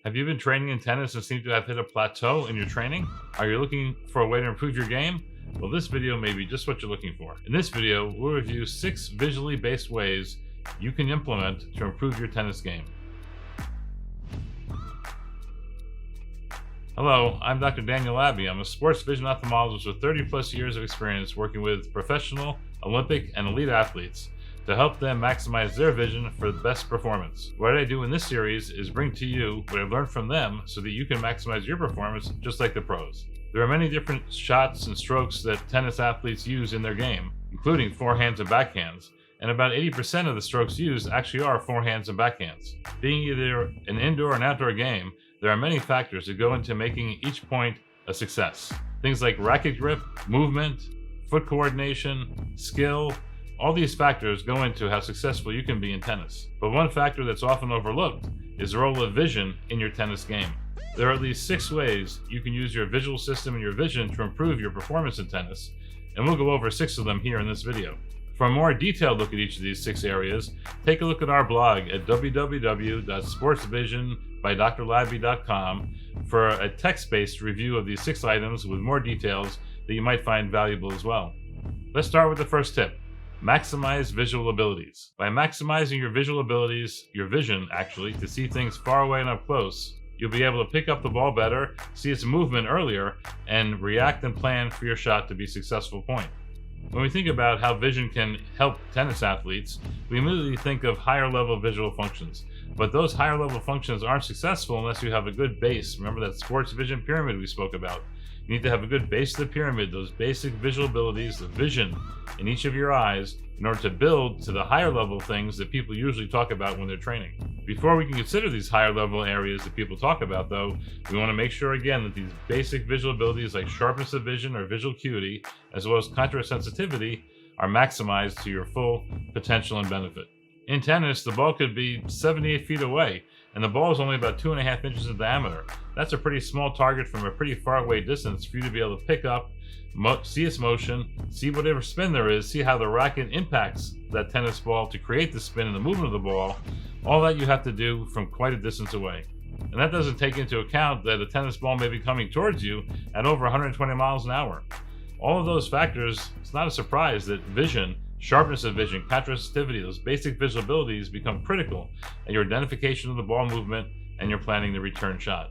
Have you been training in tennis and seem to have hit a plateau in your training? Are you looking for a way to improve your game? Well, this video may be just what you're looking for. In this video, we'll review 6 visually based ways you can implement to improve your tennis game. Hello, I'm Dr. Daniel Laby. I'm a sports vision ophthalmologist with 30 plus years of experience working with professional, Olympic, and elite athletes to help them maximize their vision for the best performance. What I do in this series is bring to you what I've learned from them so that you can maximize your performance just like the pros. There are many different shots and strokes that tennis athletes use in their game, including forehands and backhands, and about 80% of the strokes used actually are forehands and backhands. Being either an indoor or an outdoor game, there are many factors that go into making each point a success. Things like racket grip, movement, foot coordination, skill. All these factors go into how successful you can be in tennis. But one factor that's often overlooked is the role of vision in your tennis game. There are at least 6 ways you can use your visual system and your vision to improve your performance in tennis, and we'll go over 6 of them here in this video. For a more detailed look at each of these 6 areas, take a look at our blog at www.sportsvisionbydrlaby.com for a text-based review of these 6 items with more details that you might find valuable as well. Let's start with the first tip. Maximize visual abilities. By maximizing your visual abilities, your vision actually, to see things far away and up close, you'll be able to pick up the ball better, see its movement earlier, and react and plan for your shot to be a successful point. When we think about how vision can help tennis athletes, we immediately think of higher level visual functions. But those higher level functions aren't successful unless you have a good base. Remember that sports vision pyramid we spoke about. You need to have a good base of the pyramid, those basic visual abilities, the vision in each of your eyes, in order to build to the higher level things that people usually talk about when they're training. Before we can consider these higher level areas that people talk about, though, we want to make sure again that these basic visual abilities like sharpness of vision or visual acuity, as well as contrast sensitivity, are maximized to your full potential and benefit. In tennis, the ball could be 78 feet away, and the ball is only about 2.5 inches in diameter. That's a pretty small target from a pretty far away distance for you to be able to pick up, see its motion, see whatever spin there is, see how the racket impacts that tennis ball to create the spin and the movement of the ball. All that you have to do from quite a distance away. And that doesn't take into account that a tennis ball may be coming towards you at over 120 miles an hour. All of those factors, it's not a surprise that vision, sharpness of vision, contrastivity, those basic visual abilities become critical in your identification of the ball movement and your planning the return shot.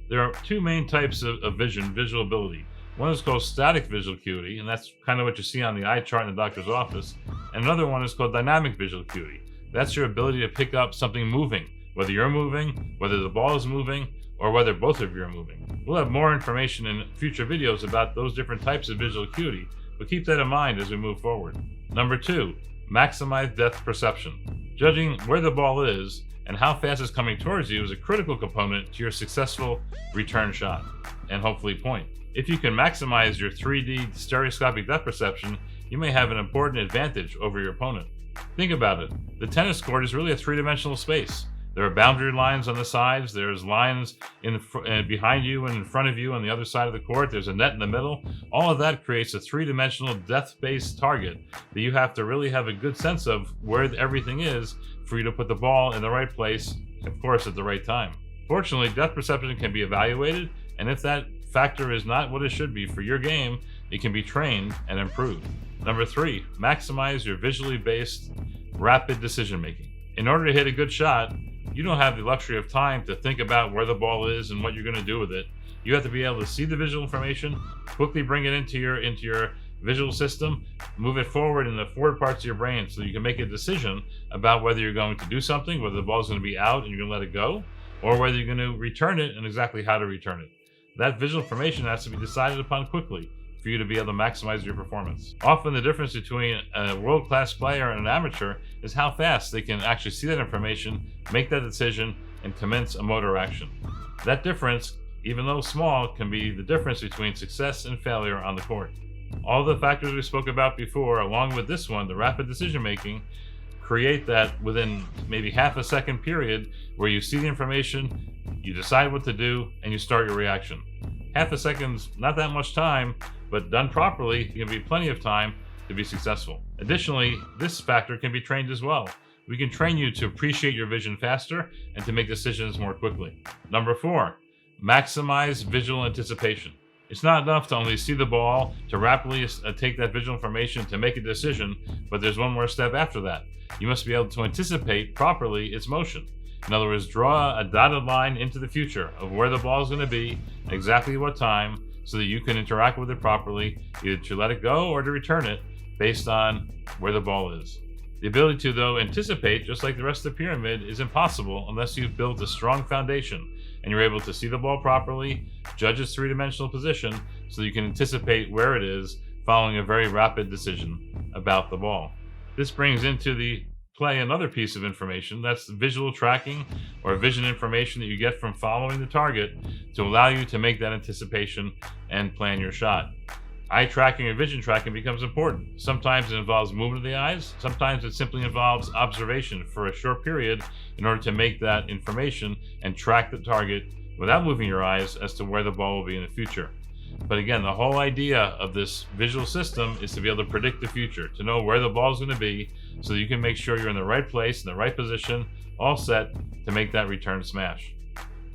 There are 2 main types of visual ability. One is called static visual acuity, and that's kind of what you see on the eye chart in the doctor's office. And another one is called dynamic visual acuity. That's your ability to pick up something moving, whether you're moving, whether the ball is moving, or whether both of you are moving. We'll have more information in future videos about those different types of visual acuity, but keep that in mind as we move forward. Number 2, maximize depth perception. Judging where the ball is and how fast it's coming towards you is a critical component to your successful return shot and hopefully point. If you can maximize your 3D stereoscopic depth perception, you may have an important advantage over your opponent. Think about it. The tennis court is really a 3-dimensional space. There are boundary lines on the sides, there's lines behind you and in front of you on the other side of the court, there's a net in the middle. All of that creates a 3-dimensional depth-based target that you have to really have a good sense of where everything is for you to put the ball in the right place, of course, at the right time. Fortunately, depth perception can be evaluated, and if that factor is not what it should be for your game, it can be trained and improved. Number 3, maximize your visually based rapid decision making. In order to hit a good shot, you don't have the luxury of time to think about where the ball is and what you're going to do with it. You have to be able to see the visual information, quickly bring it into your visual system, move it forward in the forward parts of your brain so you can make a decision about whether you're going to do something, whether the ball's going to be out and you're going to let it go, or whether you're going to return it and exactly how to return it. That visual information has to be decided upon quickly for you to be able to maximize your performance. Often the difference between a world-class player and an amateur is how fast they can actually see that information, make that decision, and commence a motor action. That difference, even though small, can be the difference between success and failure on the court. All the factors we spoke about before, along with this one, the rapid decision making, create that within maybe half a second period where you see the information, you decide what to do, and you start your reaction. Half a second's not that much time, but done properly, it can be plenty of time to be successful. Additionally, this factor can be trained as well. We can train you to appreciate your vision faster and to make decisions more quickly. Number 4, maximize visual anticipation. It's not enough to only see the ball, to rapidly take that visual information to make a decision, but there's one more step after that. You must be able to anticipate properly its motion. In other words, draw a dotted line into the future of where the ball is going to be, exactly what time, so that you can interact with it properly, either to let it go or to return it based on where the ball is. The ability to, though, anticipate, just like the rest of the pyramid, is impossible unless you've built a strong foundation and you're able to see the ball properly, judge its three-dimensional position, so you can anticipate where it is following a very rapid decision about the ball. This brings into the play another piece of information. That's visual tracking or vision information that you get from following the target to allow you to make that anticipation and plan your shot. Eye tracking or vision tracking becomes important. Sometimes it involves movement of the eyes. Sometimes it simply involves observation for a short period in order to make that information and track the target without moving your eyes as to where the ball will be in the future. But again, the whole idea of this visual system is to be able to predict the future, to know where the ball is going to be so that you can make sure you're in the right place, in the right position, all set to make that return smash.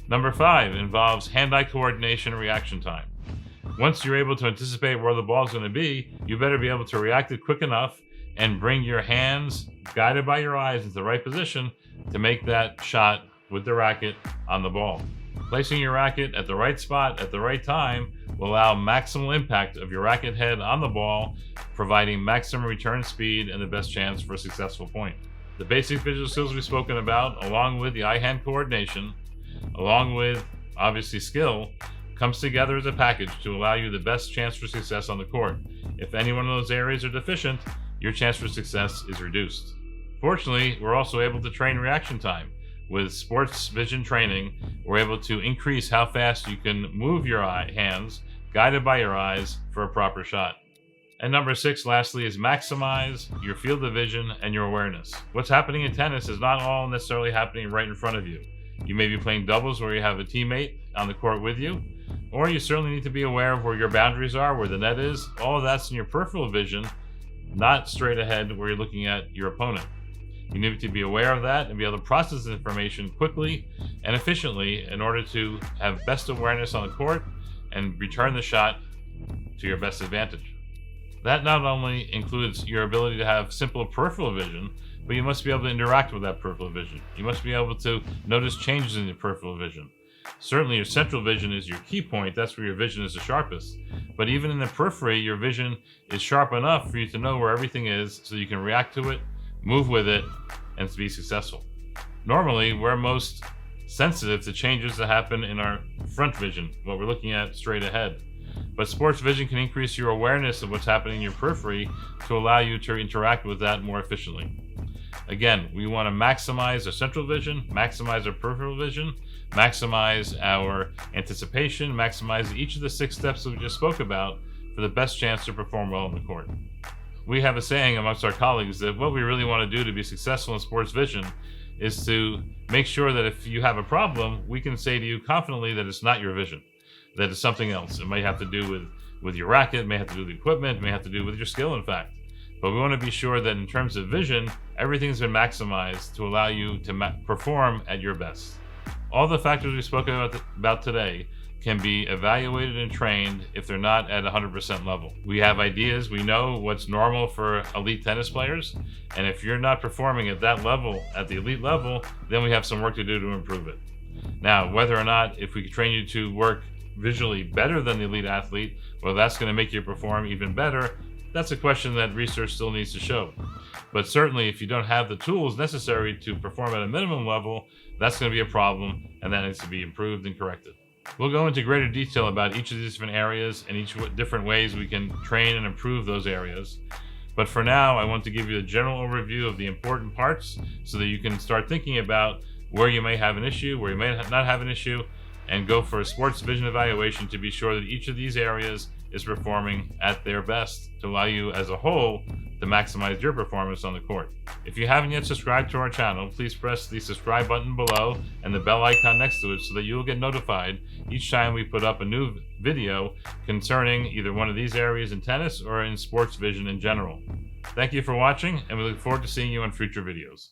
Number 5 involves hand-eye coordination and reaction time. Once you're able to anticipate where the ball is going to be, you better be able to react it quick enough and bring your hands, guided by your eyes, into the right position to make that shot with the racket on the ball. Placing your racket at the right spot at the right time will allow maximal impact of your racket head on the ball, providing maximum return speed and the best chance for a successful point. The basic visual skills we've spoken about, along with the eye-hand coordination, along with obviously skill, comes together as a package to allow you the best chance for success on the court. If any one of those areas are deficient, your chance for success is reduced. Fortunately, we're also able to train reaction time. With sports vision training, we're able to increase how fast you can move your hands, guided by your eyes, for a proper shot. And number 6, lastly, is maximize your field of vision and your awareness. What's happening in tennis is not all necessarily happening right in front of you. You may be playing doubles where you have a teammate on the court with you, or you certainly need to be aware of where your boundaries are, where the net is. All of that's in your peripheral vision, not straight ahead where you're looking at your opponent. You need to be aware of that and be able to process the information quickly and efficiently in order to have best awareness on the court and return the shot to your best advantage. That not only includes your ability to have simple peripheral vision, but you must be able to interact with that peripheral vision. You must be able to notice changes in your peripheral vision. Certainly your central vision is your key point. That's where your vision is the sharpest. But even in the periphery, your vision is sharp enough for you to know where everything is so you can react to it, move with it, and to be successful. Normally, we're most sensitive to changes that happen in our front vision, what we're looking at straight ahead. But sports vision can increase your awareness of what's happening in your periphery to allow you to interact with that more efficiently. Again, we want to maximize our central vision, maximize our peripheral vision, maximize our anticipation, maximize each of the 6 steps that we just spoke about for the best chance to perform well on the court. We have a saying amongst our colleagues that what we really want to do to be successful in sports vision is to make sure that if you have a problem, we can say to you confidently that it's not your vision, that it's something else. It may have to do with your racket, it may have to do with the equipment, it may have to do with your skill, in fact. But we want to be sure that in terms of vision, everything's been maximized to allow you to perform at your best. All the factors we've spoken about today can be evaluated and trained if they're not at 100% level. We have ideas, we know what's normal for elite tennis players, and if you're not performing at that level, at the elite level, then we have some work to do to improve it. Now, whether or not if we train you to work visually better than the elite athlete, well, that's going to make you perform even better, that's a question that research still needs to show. But certainly if you don't have the tools necessary to perform at a minimum level, that's going to be a problem, and that needs to be improved and corrected. We'll go into greater detail about each of these different areas and each different ways we can train and improve those areas. But for now, I want to give you a general overview of the important parts so that you can start thinking about where you may have an issue, where you may not have an issue, and go for a sports vision evaluation to be sure that each of these areas is performing at their best to allow you as a whole to maximize your performance on the court. If you haven't yet subscribed to our channel, please press the subscribe button below and the bell icon next to it so that you will get notified each time we put up a new video concerning either one of these areas in tennis or in sports vision in general. Thank you for watching, and we look forward to seeing you on future videos.